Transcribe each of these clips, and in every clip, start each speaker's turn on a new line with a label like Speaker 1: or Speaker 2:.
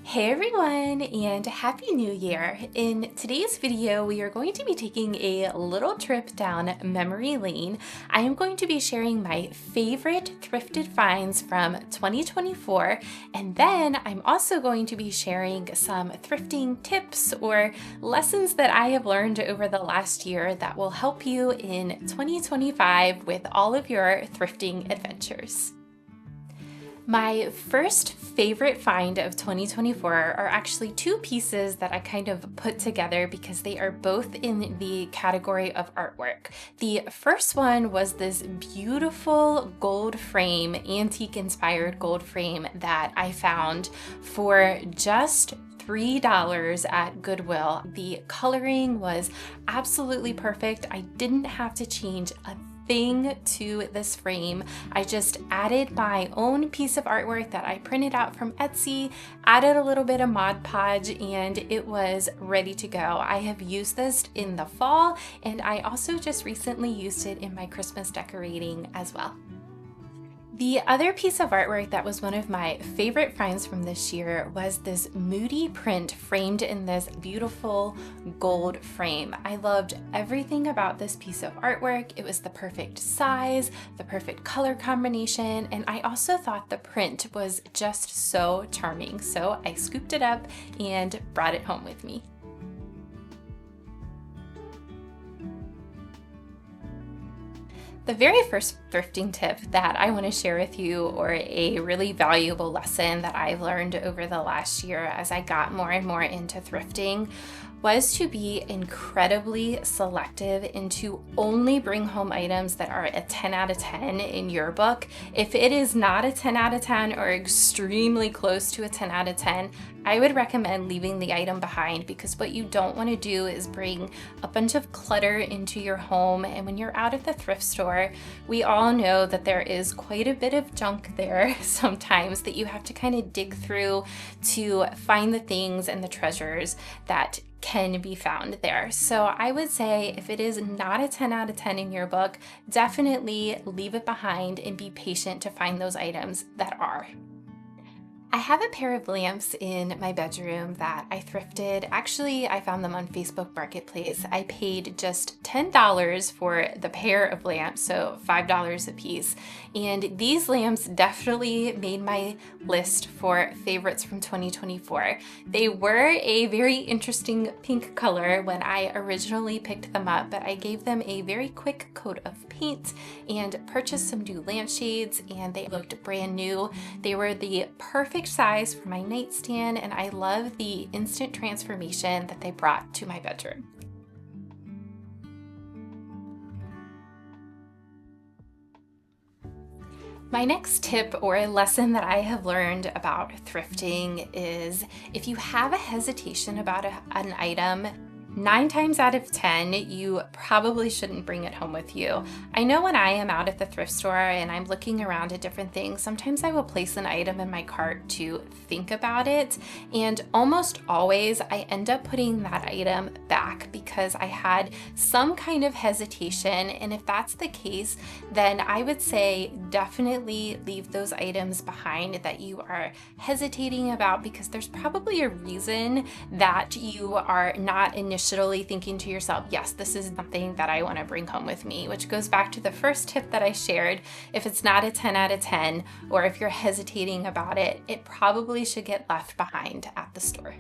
Speaker 1: Hey everyone, and Happy New Year! In today's video, we are going to be taking a little trip down memory lane. I am going to be sharing my favorite thrifted finds from 2024, and then I'm also going to be sharing some thrifting tips or lessons that I have learned over the last year that will help you in 2025 with all of your thrifting adventures. My first favorite find of 2024 are actually two pieces that I kind of put together because they are both in the category of artwork. The first one was this beautiful gold frame, antique inspired gold frame that I found for just $3 at Goodwill. The coloring was absolutely perfect. I didn't have to change a thing to this frame. I just added my own piece of artwork that I printed out from Etsy, added a little bit of Mod Podge, and it was ready to go. I have used this in the fall, and I also just recently used it in my Christmas decorating as well. The other piece of artwork that was one of my favorite finds from this year was this Moody print framed in this beautiful gold frame. I loved everything about this piece of artwork. It was the perfect size, the perfect color combination, and I also thought the print was just so charming. So I scooped it up and brought it home with me. The very first thrifting tip that I want to share with you, or a really valuable lesson that I've learned over the last year as I got more and more into thrifting, was to be incredibly selective and to only bring home items that are a 10 out of 10 in your book. If it is not a 10 out of 10 or extremely close to a 10 out of 10, I would recommend leaving the item behind, because what you don't want to do is bring a bunch of clutter into your home. And when you're out at the thrift store, we all know that there is quite a bit of junk there sometimes that you have to kind of dig through to find the things and the treasures that can be found there. So I would say if it is not a 10 out of 10 in your book, definitely leave it behind and be patient to find those items that are. I have a pair of lamps in my bedroom that I thrifted. Actually, I found them on Facebook Marketplace. I paid just $10 for the pair of lamps, so $5 a piece. And these lamps definitely made my list for favorites from 2024. They were a very interesting pink color when I originally picked them up, but I gave them a very quick coat of paint and purchased some new lampshades, and they looked brand new. They were the perfect size for my nightstand, and I love the instant transformation that they brought to my bedroom. My next tip or a lesson that I have learned about thrifting is if you have a hesitation about an item, 9 times out of 10, you probably shouldn't bring it home with you. I know when I am out at the thrift store and I'm looking around at different things, sometimes I will place an item in my cart to think about it, and almost always I end up putting that item back because I had some kind of hesitation. And if that's the case, then I would say definitely leave those items behind that you are hesitating about, because there's probably a reason that you are not initially thinking to yourself, yes, this is something that I want to bring home with me, which goes back to the first tip that I shared. If it's not a 10 out of 10, or if you're hesitating about it, it probably should get left behind at the store.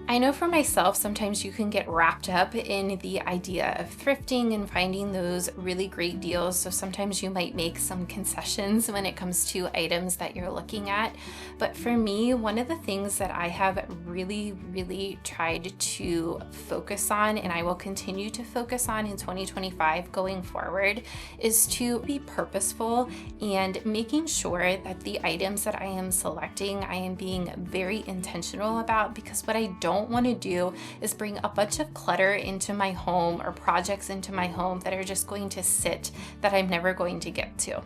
Speaker 1: I know for myself, sometimes you can get wrapped up in the idea of thrifting and finding those really great deals. So sometimes you might make some concessions when it comes to items that you're looking at. But for me, one of the things that I have really tried to focus on, and I will continue to focus on in 2025 going forward, is to be purposeful and making sure that the items that I am selecting, I am being very intentional about, because what I don't want to do is bring a bunch of clutter into my home or projects into my home that are just going to sit, that I'm never going to get to.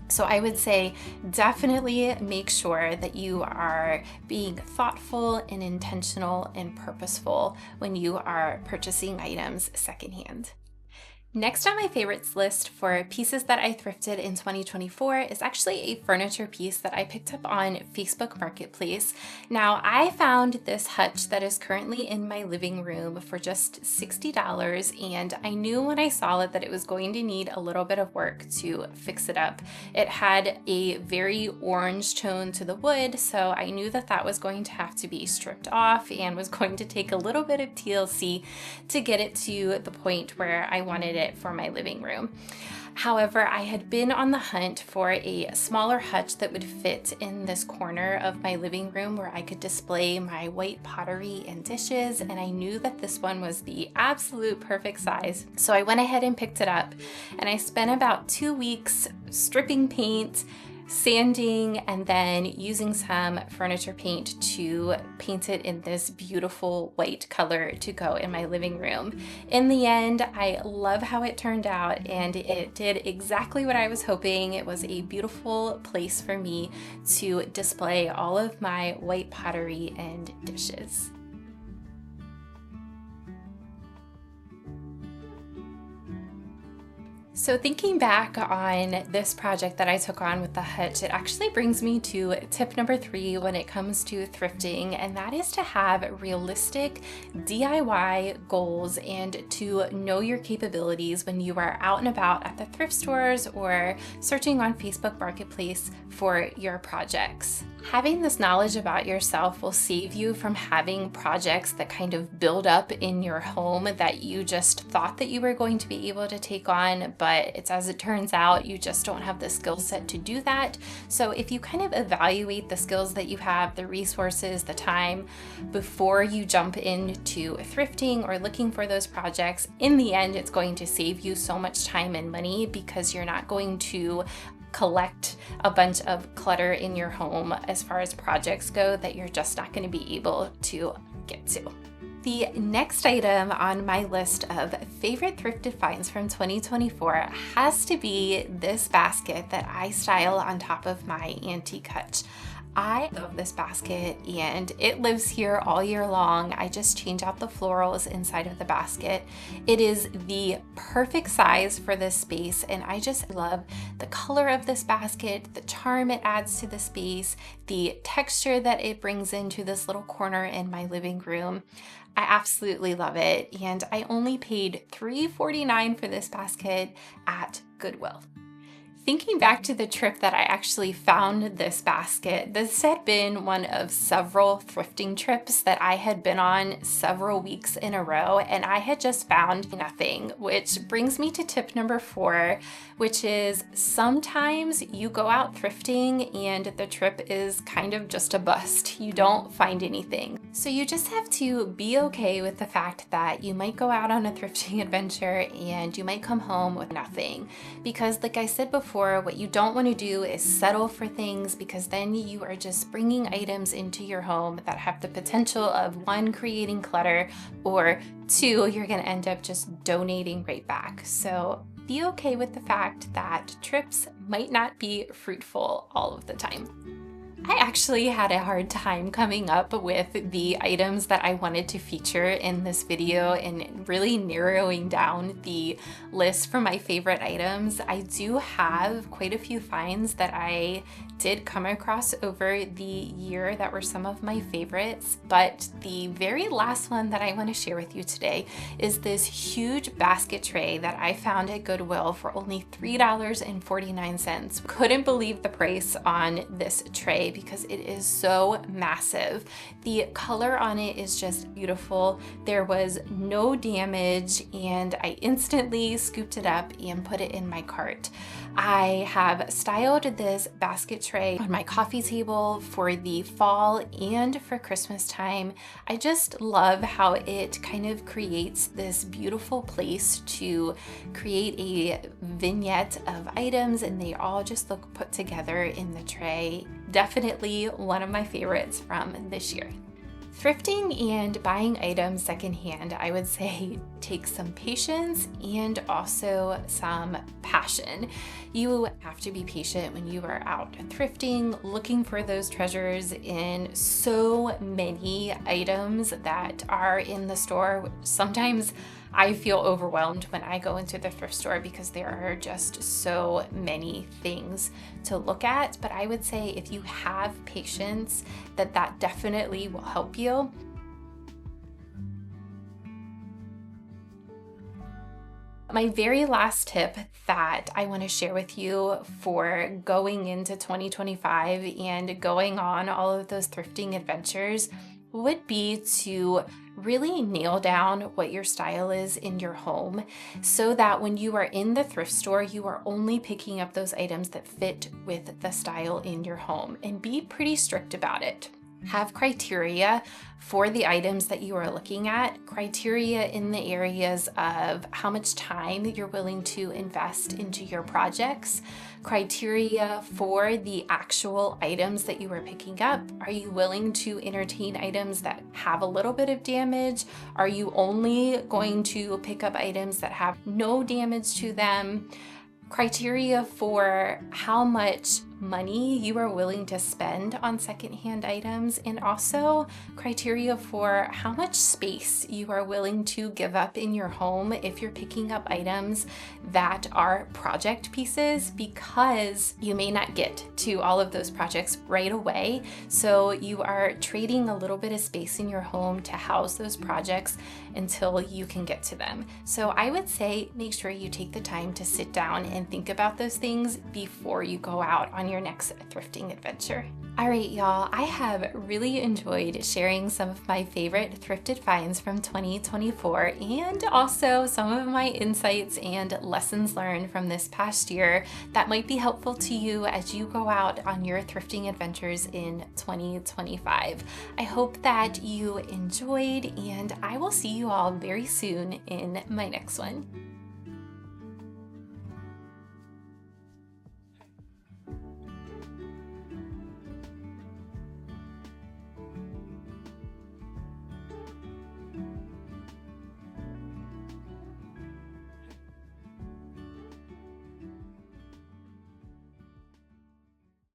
Speaker 1: So I would say definitely make sure that you are being thoughtful and intentional and purposeful when you are purchasing items secondhand. Next on my favorites list for pieces that I thrifted in 2024 is actually a furniture piece that I picked up on Facebook Marketplace. Now, I found this hutch that is currently in my living room for just $60, and I knew when I saw it that it was going to need a little bit of work to fix it up. It had a very orange tone to the wood, so I knew that that was going to have to be stripped off and was going to take a little bit of TLC to get it to the point where I wanted it for my living room. However, I had been on the hunt for a smaller hutch that would fit in this corner of my living room where I could display my white pottery and dishes, and I knew that this one was the absolute perfect size. So I went ahead and picked it up, and I spent about 2 weeks stripping paint, sanding, and then using some furniture paint to paint it in this beautiful white color to go in my living room. In the end, I love how it turned out, and it did exactly what I was hoping. It was a beautiful place for me to display all of my white pottery and dishes. So thinking back on this project that I took on with the hutch, it actually brings me to tip number 3 when it comes to thrifting, and that is to have realistic DIY goals and to know your capabilities when you are out and about at the thrift stores or searching on Facebook Marketplace for your projects. Having this knowledge about yourself will save you from having projects that kind of build up in your home that you just thought that you were going to be able to take on, but it's as it turns out, you just don't have the skill set to do that. So if you kind of evaluate the skills that you have, the resources, the time, before you jump into thrifting or looking for those projects, in the end, it's going to save you so much time and money because you're not going to collect a bunch of clutter in your home as far as projects go that you're just not going to be able to get to. The next item on my list of favorite thrifted finds from 2024 has to be this basket that I style on top of my antique hutch. I love this basket and it lives here all year long. I just change out the florals inside of the basket. It is the perfect size for this space, and I just love the color of this basket, the charm it adds to the space, the texture that it brings into this little corner in my living room. I absolutely love it, and I only paid $3.49 for this basket at Goodwill. Thinking back to the trip that I actually found this basket, this had been one of several thrifting trips that I had been on several weeks in a row, and I had just found nothing, which brings me to tip number 4, which is sometimes you go out thrifting and the trip is kind of just a bust. You don't find anything. So you just have to be okay with the fact that you might go out on a thrifting adventure and you might come home with nothing. Because like I said before, what you don't want to do is settle for things, because then you are just bringing items into your home that have the potential of 1, creating clutter, or 2, you're going to end up just donating right back. So be okay with the fact that trips might not be fruitful all of the time. I actually had a hard time coming up with the items that I wanted to feature in this video and really narrowing down the list for my favorite items. I do have quite a few finds that I did come across over the year that were some of my favorites, but the very last one that I want to share with you today is this huge basket tray that I found at Goodwill for only $3.49. Couldn't believe the price on this tray because it is so massive. The color on it is just beautiful. There was no damage, and I instantly scooped it up and put it in my cart. I have styled this basket tray on my coffee table for the fall and for Christmas time. I just love how it kind of creates this beautiful place to create a vignette of items, and they all just look put together in the tray. Definitely one of my favorites from this year. Thrifting and buying items secondhand, I would say, takes some patience and also some passion. You have to be patient when you are out thrifting, looking for those treasures in so many items that are in the store. Sometimes I feel overwhelmed when I go into the thrift store because there are just so many things to look at. But I would say if you have patience, that definitely will help you. My very last tip that I want to share with you for going into 2025 and going on all of those thrifting adventures would be to really nail down what your style is in your home so that when you are in the thrift store, you are only picking up those items that fit with the style in your home, and be pretty strict about it. Have criteria for the items that you are looking at, criteria in the areas of how much time you're willing to invest into your projects, criteria for the actual items that you are picking up. Are you willing to entertain items that have a little bit of damage? Are you only going to pick up items that have no damage to them? Criteria for how much money you are willing to spend on secondhand items, and also criteria for how much space you are willing to give up in your home if you're picking up items that are project pieces, because you may not get to all of those projects right away. So you are trading a little bit of space in your home to house those projects until you can get to them. So I would say make sure you take the time to sit down and think about those things before you go out on your next thrifting adventure. All right, y'all, I have really enjoyed sharing some of my favorite thrifted finds from 2024 and also some of my insights and lessons learned from this past year that might be helpful to you as you go out on your thrifting adventures in 2025. I hope that you enjoyed, and I will see you all very soon in my next one.